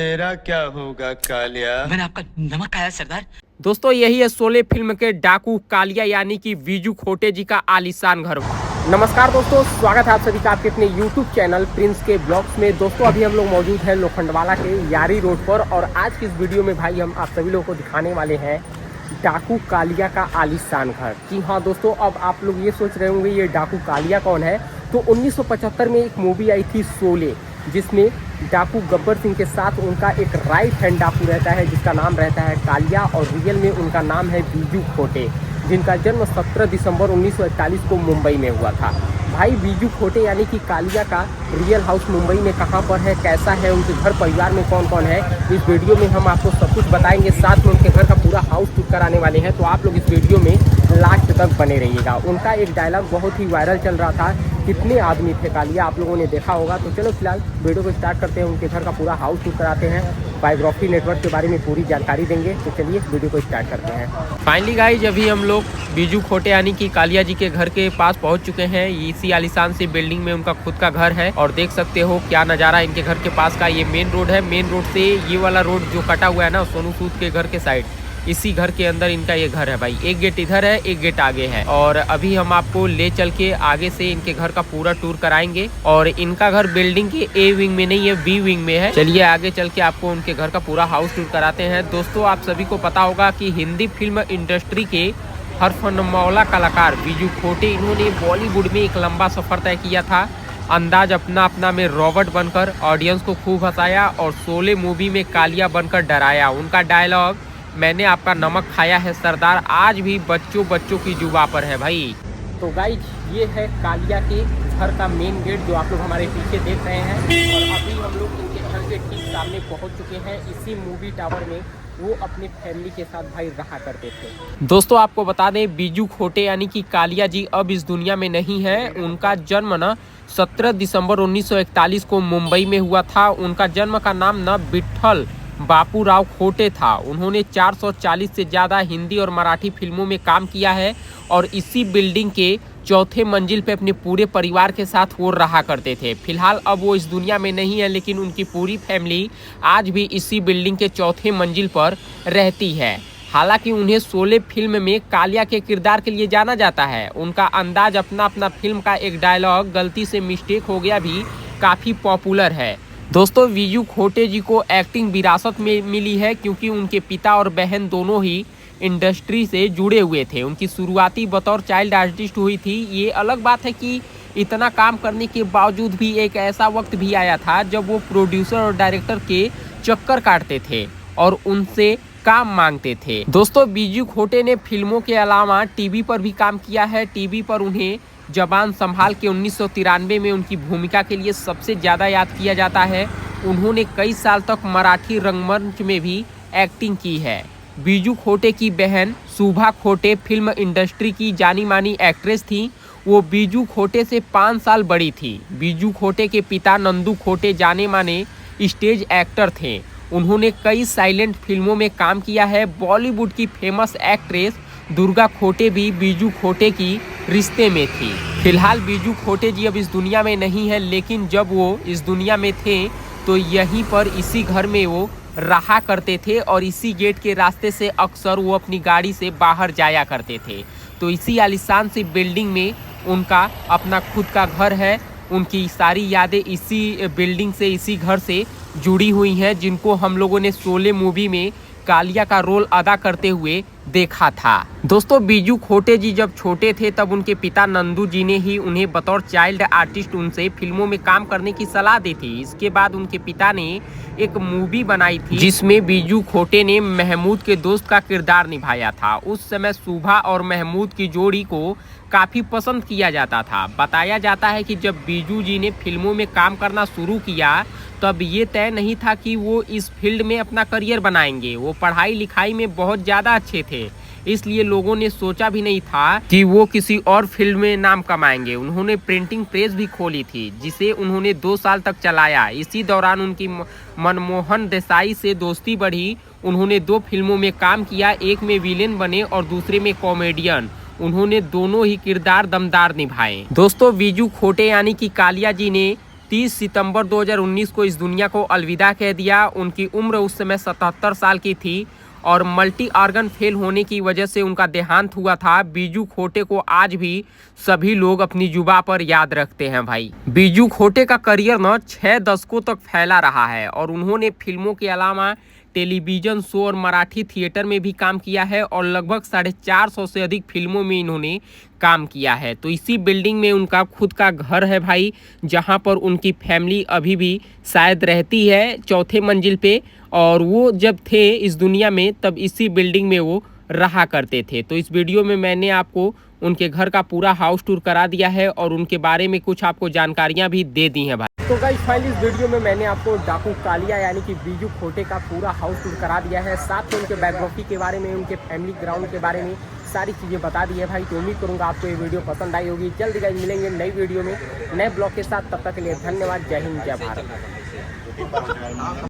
तेरा क्या होगा कालिया। मैंने आपका नमक खाया सरदार। दोस्तों यही है शोले फिल्म के डाकू कालिया यानी कि बीजू खोटे जी का आलीशान घर। नमस्कार दोस्तों, स्वागत है आप सभी का आपके अपने YouTube चैनल प्रिंस के ब्लॉग्स में। दोस्तों अभी हम लोग मौजूद हैं लोखंडवाला के यारी रोड पर और आज की इस वीडियो में भाई हम आप सभी लोगों को दिखाने वाले हैं डाकू कालिया का आलीशान घर। जी हाँ दोस्तों, अब आप लोग ये सोच रहे होंगे ये डाकू कालिया कौन है। तो 1975 में एक मूवी आई थी शोले, जिसमें डाकू गब्बर सिंह के साथ उनका एक राइट हैंड डाकू रहता है जिसका नाम रहता है कालिया और रियल में उनका नाम है बीजू खोटे, जिनका जन्म 17 दिसंबर 1941 को मुंबई में हुआ था। भाई बीजू खोटे यानी कि कालिया का रियल हाउस मुंबई में कहाँ पर है, कैसा है, उनके घर परिवार में कौन कौन है, इस वीडियो में हम आपको सब कुछ बताएंगे। साथ में उनके घर का पूरा हाउस टूर कराने वाले हैं, तो आप लोग इस वीडियो में लास्ट तक बने रहिएगा। उनका एक डायलॉग बहुत ही वायरल चल रहा था, कितने आदमी थे कालिया, आप लोगों ने देखा होगा। तो चलो फिलहाल वीडियो को स्टार्ट करते हैं, उनके घर का पूरा हाउस टूर कराते हैं, बायोग्राफी नेटवर्क के बारे में पूरी जानकारी देंगे। तो चलिए वीडियो को स्टार्ट करते हैं। फाइनली गाइस अभी हम लोग बीजू खोटे यानी कि कालिया जी के घर के पास पहुंच चुके हैं। इसी आलीशान से बिल्डिंग में उनका खुद का घर है और देख सकते हो क्या नज़ारा है इनके घर के पास का। ये मेन रोड है, मेन रोड से ये वाला रोड जो कटा हुआ है ना सोनू सूद के घर के साइड, इसी घर के अंदर इनका ये घर है भाई। एक गेट इधर है, एक गेट आगे है और अभी हम आपको ले चल के आगे से इनके घर का पूरा टूर कराएंगे। और इनका घर बिल्डिंग के ए विंग में नहीं है, बी विंग में है। चलिए आगे चल के आपको उनके घर का पूरा हाउस टूर कराते हैं। दोस्तों आप सभी को पता होगा कि हिंदी फिल्म इंडस्ट्री के हरफनमौला कलाकार बीजू खोटे, इन्होंने बॉलीवुड में एक लंबा सफर तय किया था। अंदाज अपना अपना में रॉबर्ट बनकर ऑडियंस को खूब हंसाया और शोले मूवी में कालिया बनकर डराया। उनका डायलॉग मैंने आपका नमक खाया है सरदार आज भी बच्चों बच्चों की जुबा पर है भाई। तो गाइज ये है कालिया के घर का मेन गेट जो आप लोग हमारे पीछे देख रहे हैं और अभी हम लोग इनके घर के ठीक सामने पहुंच चुके हैं। इसी मूवी टावर में वो अपनी फैमिली के साथ भाई रहा करते थे। दोस्तों आपको बता दें बीजू खोटे यानी कि कालिया जी अब इस दुनिया में नहीं है। उनका जन्म ना 17 दिसंबर 1941 को मुंबई में हुआ था। उनका जन्म का नाम ना विट्ठल बापू राव खोटे था। उन्होंने 440 से ज़्यादा हिंदी और मराठी फिल्मों में काम किया है और इसी बिल्डिंग के चौथे मंजिल पे अपने पूरे परिवार के साथ वो रहा करते थे। फिलहाल अब वो इस दुनिया में नहीं है, लेकिन उनकी पूरी फैमिली आज भी इसी बिल्डिंग के चौथे मंजिल पर रहती है। हालांकि उन्हें शोले फिल्म में कालिया के किरदार के लिए जाना जाता है। उनका अंदाज अपना अपना फिल्म का एक डायलॉग गलती से मिस्टेक हो गया भी काफ़ी पॉपुलर है। दोस्तों बीजू खोटे जी को एक्टिंग विरासत में मिली है क्योंकि उनके पिता और बहन दोनों ही इंडस्ट्री से जुड़े हुए थे। उनकी शुरुआती बतौर चाइल्ड आर्टिस्ट हुई थी। ये अलग बात है कि इतना काम करने के बावजूद भी एक ऐसा वक्त भी आया था जब वो प्रोड्यूसर और डायरेक्टर के चक्कर काटते थे और उनसे काम मांगते थे। दोस्तों बीजू खोटे ने फिल्मों के अलावा टीवी पर भी काम किया है। टीवी पर उन्हें जबान संभाल के 1993 में उनकी भूमिका के लिए सबसे ज़्यादा याद किया जाता है। उन्होंने कई साल तक मराठी रंगमंच में भी एक्टिंग की है। बीजू खोटे की बहन शुभा खोटे फिल्म इंडस्ट्री की जानी मानी एक्ट्रेस थी। वो बीजू खोटे से 5 साल बड़ी थी। बीजू खोटे के पिता नंदू खोटे जाने माने स्टेज एक्टर थे। उन्होंने कई साइलेंट फिल्मों में काम किया है। बॉलीवुड की फेमस एक्ट्रेस दुर्गा खोटे भी बीजू खोटे की रिश्ते में थी। फिलहाल बीजू खोटे जी अब इस दुनिया में नहीं है, लेकिन जब वो इस दुनिया में थे तो यहीं पर इसी घर में वो रहा करते थे और इसी गेट के रास्ते से अक्सर वो अपनी गाड़ी से बाहर जाया करते थे। तो इसी आलीशान सी बिल्डिंग में उनका अपना खुद का घर है। उनकी सारी यादें इसी बिल्डिंग से, इसी घर से जुड़ी हुई हैं, जिनको हम लोगों ने शोले मूवी में कालिया का रोल अदा करते हुए देखा था। दोस्तों बीजू खोटे जी जब छोटे थे तब उनके पिता नंदू जी ने ही उन्हें बतौर चाइल्ड आर्टिस्ट उनसे फिल्मों में काम करने की सलाह दी थी। इसके बाद उनके पिता ने एक मूवी बनाई थी जिसमें बीजू खोटे ने महमूद के दोस्त का किरदार निभाया था। उस समय शुभा और महमूद की जोड़ी को काफ़ी पसंद किया जाता था। बताया जाता है कि जब बीजू जी ने फिल्मों में काम करना शुरू किया तब ये तय नहीं था कि वो इस फील्ड में अपना करियर बनाएंगे। वो पढ़ाई लिखाई में बहुत ज़्यादा अच्छे थे, इसलिए लोगों ने सोचा भी नहीं था कि वो किसी और फील्ड में नाम कमाएंगे। उन्होंने प्रिंटिंग प्रेस भी खोली थी जिसे उन्होंने 2 साल तक चलाया। इसी दौरान उनकी मनमोहन देसाई से दोस्ती बढ़ी। उन्होंने 2 फिल्मों में काम किया, एक में विलेन बने और दूसरे में कॉमेडियन। उन्होंने दोनों ही किरदार दमदार निभाए। दोस्तों बीजू खोटे यानी कि कालिया जी ने 30 सितंबर 2019 को इस दुनिया को अलविदा कह दिया। उनकी उम्र उस समय 77 साल की थी और मल्टी ऑर्गन फेल होने की वजह से उनका देहांत हुआ था। बीजू खोटे को आज भी सभी लोग अपनी जुबा पर याद रखते हैं भाई। बीजू खोटे का करियर न 6 दशकों तक फैला रहा है और उन्होंने फिल्मों के अलावा टेलीविज़न शो और मराठी थिएटर में भी काम किया है और लगभग 450 से अधिक फिल्मों में इन्होंने काम किया है। तो इसी बिल्डिंग में उनका खुद का घर है भाई, जहां पर उनकी फैमिली अभी भी शायद रहती है 4थे मंजिल पे। और वो जब थे इस दुनिया में तब इसी बिल्डिंग में वो रहा करते थे। तो इस वीडियो में मैंने आपको उनके घर का पूरा हाउस टूर करा दिया है और उनके बारे में कुछ आपको जानकारियाँ भी दे दी हैं भाई। तो गाइस फाइनली इस वीडियो में मैंने आपको डाकू कालिया यानी कि बीजू खोटे का पूरा हाउस टूर करा दिया है, साथ में उनके बायोग्राफी के बारे में, उनके फैमिली ग्राउंड के बारे में सारी चीज़ें बता दी है भाई। तो उम्मीद करूँगा आपको ये वीडियो पसंद आई होगी। जल्दी गाइस मिलेंगे नई वीडियो में नए ब्लॉग के साथ, तब तक के लिए धन्यवाद। जय हिंद, जय भारत।